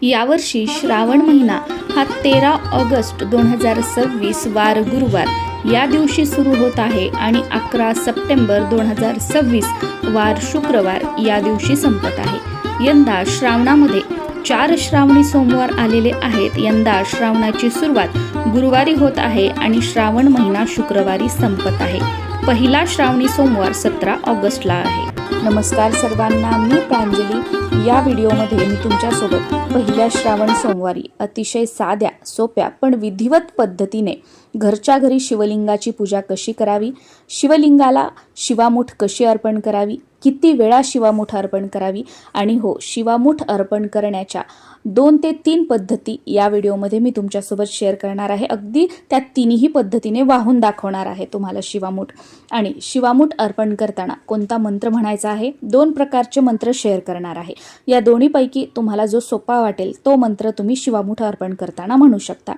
यावर्षी श्रावण महिना हा 13 ऑगस्ट 2026 वार गुरुवार या दिवशी सुरू होत आहे आणि 11 सप्टेंबर 2026 वार शुक्रवार या दिवशी संपत आहे। यंदा श्रावणामध्ये 4 श्रावणी सोमवार आलेले आहेत। यंदा श्रावणाची सुरुवात गुरुवारी होत आहे आणि श्रावण महिना शुक्रवारी संपत आहे। पहिला श्रावणी सोमवार 17 ऑगस्टला आहे। नमस्कार सर्वांना, मी प्रांजली। या व्हिडिओमध्ये मी तुमच्यासोबत पहिल्या श्रावण सोमवारी अतिशय साध्या सोप्या पण विधिवत पद्धतीने घरच्या घरी शिवलिंगाची पूजा कशी करावी, शिवलिंगाला शिवामूठ कशी अर्पण करावी, किती वेळा शिवामूठ अर्पण करावी आणि हो, शिवामूठ अर्पण करण्याच्या 2 ते 3 पद्धती या व्हिडिओमध्ये मी तुमच्यासोबत शेअर करणार आहे। अगदी त्या तिन्ही पद्धतीने वाहून दाखवणार आहे तुम्हाला शिवामूठ। आणि शिवामूठ अर्पण करताना कोणता मंत्र म्हणायचा आहे, 2 प्रकारचे मंत्र शेअर करणार आहे। या दोन्हीपैकी तुम्हाला जो सोपा वाटेल तो मंत्र तुम्ही शिवामूठ अर्पण करताना म्हणू शकता।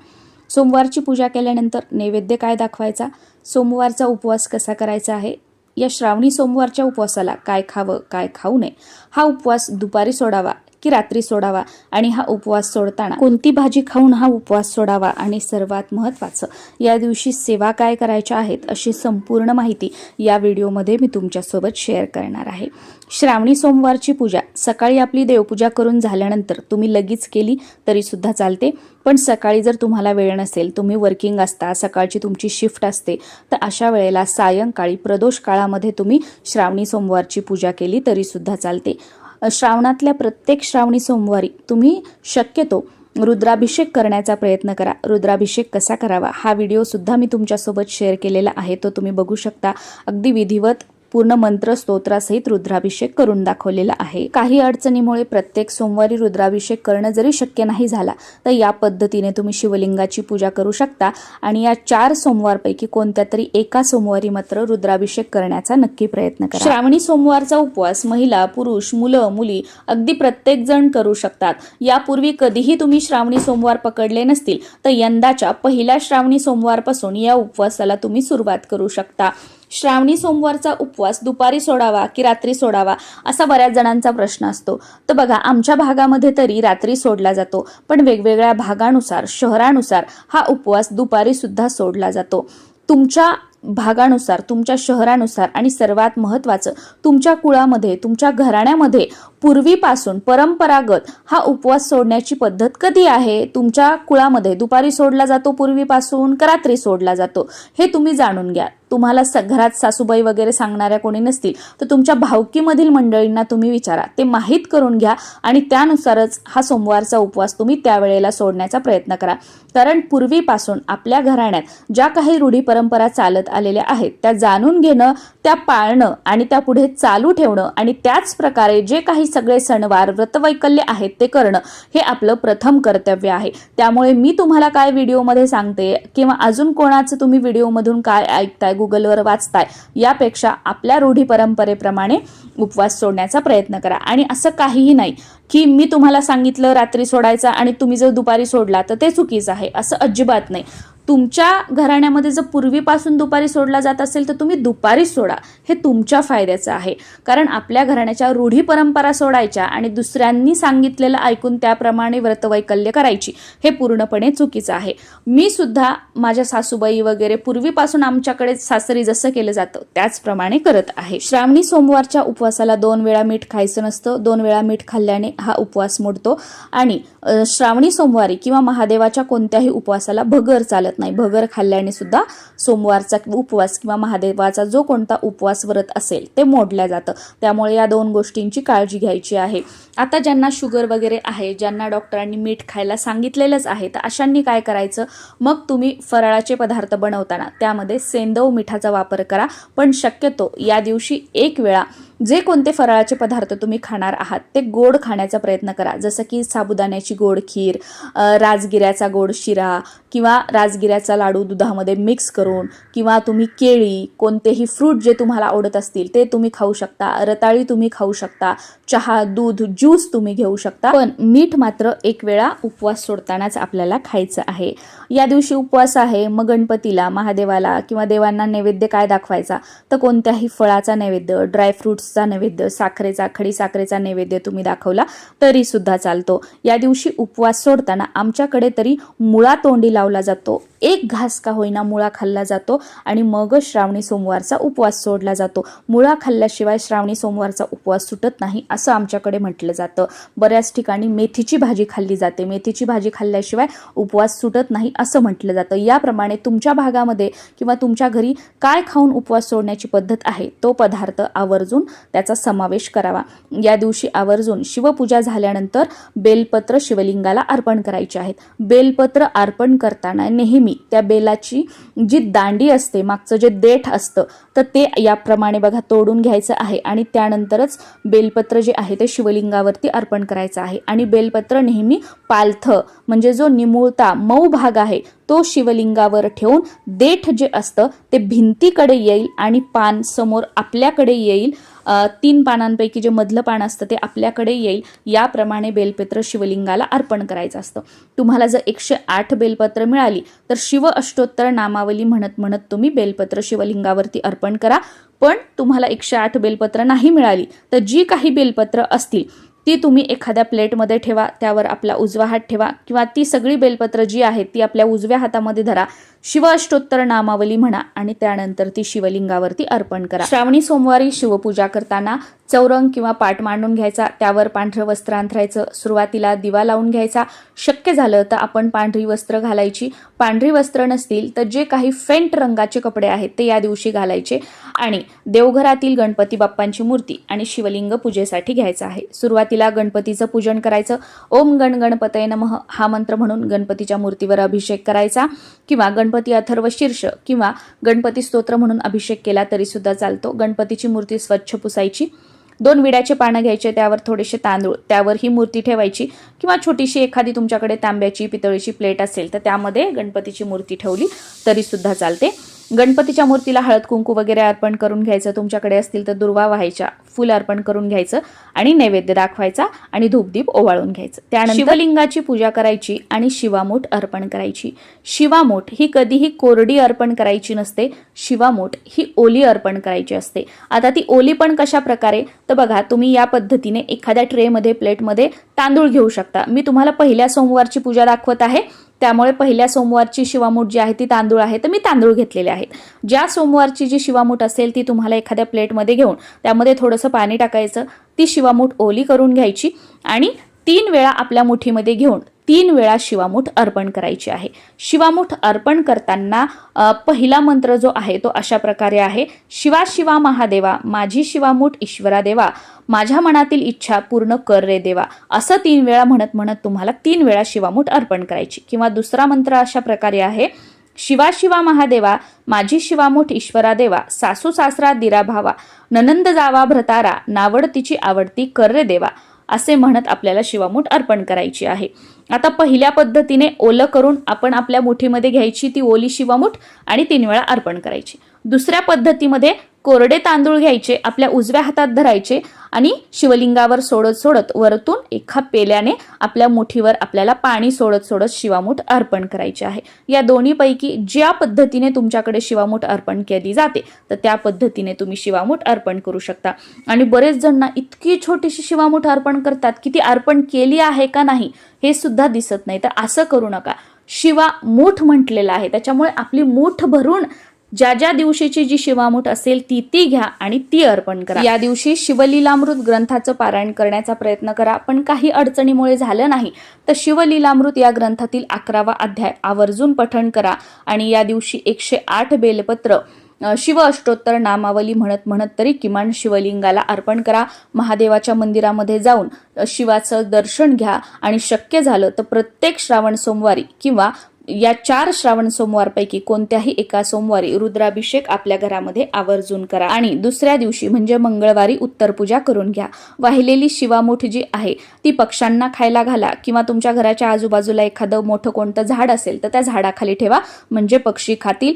सोमवारची पूजा केल्यानंतर नैवेद्य काय दाखवायचा, सोमवारचा उपवास कसा करायचा आहे, या श्रावणी सोमवारच्या उपवासाला काय खावं काय खाऊ नये, हा उपवास दुपारी सोडावा की रात्री सोडावा आणि हा उपवास सोडताना कोणती भाजी खाऊन हा उपवास सोडावा आणि सर्वात महत्त्वाचं या दिवशी सेवा काय करायच्या आहेत, अशी संपूर्ण माहिती या व्हिडिओमध्ये मी तुमच्यासोबत शेअर करणार आहे। श्रावणी सोमवारची पूजा सकाळी आपली देवपूजा करून झाल्यानंतर तुम्ही लगेच केली तरी सुद्धा चालते, पण सकाळी जर तुम्हाला वेळ नसेल, तुम्ही वर्किंग असता, सकाळची तुमची शिफ्ट असते, तर अशा वेळेला सायंकाळी प्रदोष काळामध्ये तुम्ही श्रावणी सोमवारची पूजा केली तरी सुद्धा चालते। श्रावणातल्या प्रत्येक श्रावणी सोमवारी तुम्ही शक्यतो रुद्राभिषेक करण्याचा प्रयत्न करा। रुद्राभिषेक कसा करावा हा व्हिडिओ सुद्धा मी तुमच्यासोबत शेअर केलेला आहे, तो तुम्ही बघू शकता। अगदी विधिवत पूर्ण मंत्र स्तोत्रासहित रुद्राभिषेक करून दाखवलेला आहे। काही अडचणीमुळे प्रत्येक सोमवारी रुद्राभिषेक करणं जरी शक्य नाही झाला तर या पद्धतीने तुम्ही शिवलिंगाची पूजा करू शकता आणि या 4 सोमवारपैकी कोणत्या तरी एका सोमवारी मात्र रुद्राभिषेक करण्याचा नक्की प्रयत्न करा। श्रावणी सोमवारचा उपवास महिला, पुरुष, मुलं, मुली अगदी प्रत्येक जण करू शकतात। यापूर्वी कधीही तुम्ही श्रावणी सोमवार पकडले नसतील तर यंदाच्या पहिल्या श्रावणी सोमवारपासून या उपवासाला तुम्ही सुरुवात करू शकता। श्रावणी सोमवारचा उपवास दुपारी सोडावा की रात्री सोडावा असा बऱ्याच जणांचा प्रश्न असतो। तर बघा, आमच्या भागामध्ये तरी रात्री सोडला जातो, पण वेगवेगळ्या भागानुसार, शहरानुसार हा उपवास दुपारी सुद्धा सोडला जातो। तुमच्या भागानुसार, तुमच्या शहरानुसार आणि सर्वात महत्त्वाचं तुमच्या कुळामध्ये, तुमच्या घराण्यामध्ये पूर्वीपासून परंपरागत हा उपवास सोडण्याची पद्धत कधी आहे, तुमच्या कुळामध्ये दुपारी सोडला जातो पूर्वीपासून का रात्री सोडला जातो, हे तुम्ही जाणून घ्या। तुम्हाला घरात सासूबाई वगैरे सांगणाऱ्या कोणी नसतील तर तुमच्या भावकीमधील मंडळींना तुम्ही विचारा, ते माहीत करून घ्या आणि त्यानुसारच हा सोमवारचा उपवास तुम्ही त्यावेळेला सोडण्याचा प्रयत्न करा। कारण पूर्वीपासून आपल्या घराण्यात ज्या काही रूढी परंपरा चालत आलेल्या आहेत त्या जाणून घेणं, त्या पाळणं आणि त्या पुढे चालू ठेवणं आणि त्याच प्रकारे जे काही सगळे सणवार, व्रतवैकल्य आहेत ते करणं हे आपलं प्रथम कर्तव्य आहे। त्यामुळे मी तुम्हाला काय व्हिडिओमध्ये सांगते किंवा अजून कोणाचं तुम्ही व्हिडिओमधून काय ऐकताय, गुगलवर वाचताय, यापेक्षा आपल्या रूढी परंपरेप्रमाणे उपवास सोडण्याचा प्रयत्न करा। आणि असं काहीही नाही की मी तुम्हाला सांगितलं रात्री सोडायचा आणि तुम्ही जर दुपारी सोडला तर ते चुकीचं आहे, असं अजिबात नाही। तुमच्या घराण्यामध्ये जर पूर्वीपासून दुपारी सोडला जात असेल तर तुम्ही दुपारी सोडा, हे तुमच्या फायद्याचं आहे। कारण आपल्या घराण्याच्या रूढी परंपरा सोडायच्या आणि दुसऱ्यांनी सांगितलेलं ऐकून त्याप्रमाणे व्रतवैकल्य करायची, हे पूर्णपणे चुकीचं आहे। मी सुद्धा माझ्या सासूबाई वगैरे पूर्वीपासून आमच्याकडे सासरी जसं केलं जातं त्याचप्रमाणे करत आहे। श्रावणी सोमवारच्या उपवासाला 2 वेळा मीठ खायचं नसतं, 2 वेळा मीठ खाल्ल्याने हा उपवास मोडतो। आणि श्रावणी सोमवारी किंवा महादेवाच्या कोणत्याही उपवासाला भगर चालत नाही, भगर खाल्ल्याने सुद्धा सोमवारचा उपवास किंवा महादेवाचा जो कोणता उपवास व्रत असेल ते मोडल्या जातं। त्यामुळे या 2 गोष्टींची काळजी घ्यायची आहे। आता ज्यांना शुगर वगैरे आहे, ज्यांना डॉक्टरांनी मीठ खायला सांगितलेलंच आहे, तर अशांनी काय करायचं, मग तुम्ही फराळाचे पदार्थ बनवताना त्यामध्ये सेंदव मिठाचा वापर करा। पण शक्यतो या दिवशी 1 वेळा जे कोणते फराळाचे पदार्थ तुम्ही खाणार आहात ते गोड खाण्याचा प्रयत्न करा, जसं की साबुदाण्याची गोड खीर, राजगिऱ्याचा गोड शिरा किंवा राजगिऱ्याचा लाडू दुधामध्ये मिक्स करून, किंवा तुम्ही केळी, कोणतेही फ्रूट जे तुम्हाला आवडत असतील ते तुम्ही खाऊ शकता, रताळी तुम्ही खाऊ शकता, चहा, दूध, ज्यूस तुम्ही घेऊ शकता। पण मीठ मात्र 1 वेळा उपवास सोडतानाच आपल्याला खायचं आहे। या दिवशी उपवास आहे, मग गणपतीला, महादेवाला किंवा देवांना नैवेद्य काय दाखवायचा, तर कोणत्याही फळाचा नैवेद्य, ड्रायफ्रुट्स रसचा नैवेद्य, साखरेचा, खडीसाखरेचा नैवेद्य तुम्ही दाखवला तरी सुद्धा चालतो. या दिवशी उपवास सोडताना आमच्याकडे तरी मुळा तोंडी लावला जातो. एक घास का होईना मुळा खाल्ला जातो आणि मग श्रावणी सोमवारचा उपवास सोडला जातो. मुळा खाल्ल्याशिवाय श्रावणी सोमवारचा उपवास सुटत नाही असं आमच्याकडे म्हटलं जातं. बऱ्याच ठिकाणी मेथीची भाजी खाल्ली जाते. मेथीची भाजी खाल्ल्याशिवाय उपवास सुटत नाही असं म्हटलं जातं. याप्रमाणे तुमच्या भागामध्ये किंवा तुमच्या घरी काय खाऊन उपवास सोडण्याची पद्धत आहे तो पदार्थ आवर्जून त्याचा समावेश करावा. या दिवशी आवर्जून शिवपूजा झाल्यानंतर बेलपत्र शिवलिंगाला अर्पण करायचे आहेत. बेलपत्र अर्पण करताना नेहमी त्या बेलाची जी दांडी असते, मागचं जे देठ असतं, तर ते याप्रमाणे बघा तोडून घ्यायचं आहे आणि त्यानंतरच बेलपत्र जे आहे ते शिवलिंगावरती अर्पण करायचं आहे. आणि बेलपत्र नेहमी पालथं म्हणजे जो निमुळता मऊ भाग आहे तो शिवलिंगावर ठेवून देठ जे असतं ते भिंतीकडे येईल आणि पान समोर आपल्याकडे येईल. 3 पानांपैकी जे मधलं पान असतं ते आपल्याकडे येईल. याप्रमाणे बेलपत्र शिवलिंगाला अर्पण करायचं असतं. तुम्हाला जर 108 बेलपत्र मिळाली तर शिव अष्टोत्तर नामावली म्हणत म्हणत तुम्ही बेलपत्र शिवलिंगावरती अर्पण करा. पण तुम्हाला 108 बेलपत्र नाही मिळाली तर जी काही बेलपत्र असतील ती तुम्ही एखाद्या प्लेटमध्ये ठेवा, त्यावर आपला उजवा हात ठेवा किंवा ती सगळी बेलपत्र जी आहेत ती आपल्या उजव्या हातामध्ये धरा, शिव अष्टोत्तर नामावली म्हणा आणि त्यानंतर ती शिवलिंगावरती अर्पण करा. श्रावणी सोमवारी शिवपूजा करताना चौरंग किंवा पाट मांडून घ्यायचा, त्यावर पांढरं वस्त्र अंथरायचं, सुरुवातीला दिवा लावून घ्यायचा. शक्य झालं तर आपण पांढरी वस्त्र घालायची. पांढरी वस्त्र नसतील तर जे काही फेंट रंगाचे कपडे आहेत ते या दिवशी घालायचे आणि देवघरातील गणपती बाप्पांची मूर्ती आणि शिवलिंग पूजेसाठी घ्यायचं आहे. सुरुवातीला गणपतीचं पूजन करायचं. ओम गण गणपतये नमः हा मंत्र म्हणून गणपतीच्या मूर्तीवर अभिषेक करायचा किंवा गणपती अथर्व शीर्ष किंवा गणपती स्तोत्र म्हणून अभिषेक केला तरी सुद्धा चालतो. गणपतीची मूर्ती स्वच्छ पुसायची. 2 विड्याचे पानं घ्यायचे, त्यावर थोडेसे तांदूळ, त्यावर ही मूर्ती ठेवायची किंवा छोटीशी एखादी तुमच्याकडे तांब्याची पितळीची प्लेट असेल तर त्यामध्ये गणपतीची मूर्ती ठेवली तरी सुद्धा चालते. गणपतीच्या मूर्तीला हळद कुंकू वगैरे अर्पण करून घ्यायचं. तुमच्याकडे असतील तर दुर्वा वाहायच्या, फुल अर्पण करून घ्यायचं आणि नैवेद्य दाखवायचा आणि धूपदीप ओवाळून घ्यायचं. त्यानंतर शिवलिंगाची पूजा करायची आणि शिवामूठ अर्पण करायची. शिवामूठ ही कधीही कोरडी अर्पण करायची नसते. शिवामूठ ही ओली अर्पण करायची असते. आता ती ओली पण कशा प्रकारे तर बघा, तुम्ही या पद्धतीने एखाद्या ट्रेमध्ये प्लेटमध्ये तांदूळ घेऊ शकता. मी तुम्हाला पहिल्या सोमवारची पूजा दाखवत आहे त्यामुळे पहिल्या सोमवारची शिवामूठ जी आहे ती तांदूळ आहे तर मी तांदूळ घेतलेले आहेत. ज्या सोमवारची जी शिवामूठ असेल ती तुम्हाला एखाद्या प्लेटमध्ये घेऊन त्यामध्ये थोडंसं पाणी टाकायचं, ती शिवामूठ ओली करून घ्यायची आणि 3 वेळा आपल्या मुठीमध्ये घेऊन 3 वेळा शिवामूठ अर्पण करायची आहे. शिवामूठ अर्पण करताना पहिला मंत्र जो आहे तो अशा प्रकारे आहे. शिवा शिवा महादेवा, माझी शिवामूठ ईश्वरा देवा, माझ्या मनातील इच्छा पूर्ण कर रे देवा, असं 3 वेळा म्हणत म्हणत तुम्हाला 3 वेळा शिवामूठ अर्पण करायची. किंवा दुसरा मंत्र अशा प्रकारे आहे. शिवा शिवा महादेवा, माझी शिवामूठ ईश्वरा देवा, सासू सासरा दिरा भावा, ननंद जावा भ्रतारा, नावड तिची आवडती कर रे देवा, असे म्हणत आपल्याला शिवामूठ अर्पण करायची आहे. आता पहिल्या पद्धतीने ओलं करून आपण आपल्या मुठीमध्ये घ्यायची ती ओली शिवामूठ आणि 3 वेळा अर्पण करायची. दुसऱ्या पद्धतीमध्ये कोरडे तांदूळ घ्यायचे, आपल्या उजव्या हातात धरायचे आणि शिवलिंगावर सोडत सोडत वरतून एका पेल्याने आपल्या मुठीवर आपल्याला पाणी सोडत सोडत शिवामूठ अर्पण करायचे आहे. या दोन्हीपैकी ज्या पद्धतीने तुमच्याकडे शिवामूठ अर्पण केली जाते तर त्या पद्धतीने तुम्ही शिवामूठ अर्पण करू शकता. आणि बरेच जण इतकी छोटीशी शिवामूठ अर्पण करतात की ती अर्पण केली आहे का नाही हे सुद्धा दिसत नाही. तर असं करू नका. शिवा मूठ म्हटलेलं आहे त्याच्यामुळे आपली मूठ भरून ज्या ज्या दिवशीची जी शिवामूठ असेल ती घ्या आणि ती अर्पण करा. या दिवशी शिवलीलामृत ग्रंथाचं पारायण करण्याचा प्रयत्न करा. पण काही अडचणीमुळे झालं नाही तर शिवलीलामृत या ग्रंथातील 11वा अध्याय आवर्जून पठण करा आणि या दिवशी 108 बेलपत्र शिव अष्टोत्तर नामावली म्हणत म्हणत तरी किमान शिवलिंगाला अर्पण करा. महादेवाच्या मंदिरामध्ये जाऊन शिवाचं दर्शन घ्या आणि शक्य झालं तर प्रत्येक श्रावण सोमवारी किंवा या 4 श्रावण सोमवारपैकी कोणत्याही एका सोमवारी रुद्राभिषेक आपल्या घरामध्ये आवर्जून करा आणि दुसऱ्या दिवशी म्हणजे मंगळवारी उत्तर पूजा करून घ्या. वाहिलेली शिवामूठ जी आहे ती पक्ष्यांना खायला घाला किंवा तुमच्या घराच्या आजूबाजूला एखादं मोठं कोणतं झाड असेल तर त्या झाडाखाली ठेवा म्हणजे पक्षी खातील.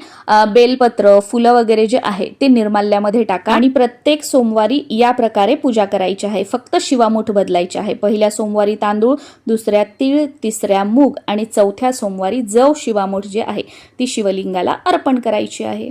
बेलपत्र फुलं वगैरे जे आहे ते निर्माल्यामध्ये टाका आणि प्रत्येक सोमवारी या प्रकारे पूजा करायची आहे. फक्त शिवामूठ बदलायची आहे. पहिल्या सोमवारी तांदूळ, दुसऱ्या तीळ, तिसऱ्या मूग आणि चौथ्या सोमवारी जव शिवामूठ जी आहे ती शिवलिंगाला अर्पण करायची आहे.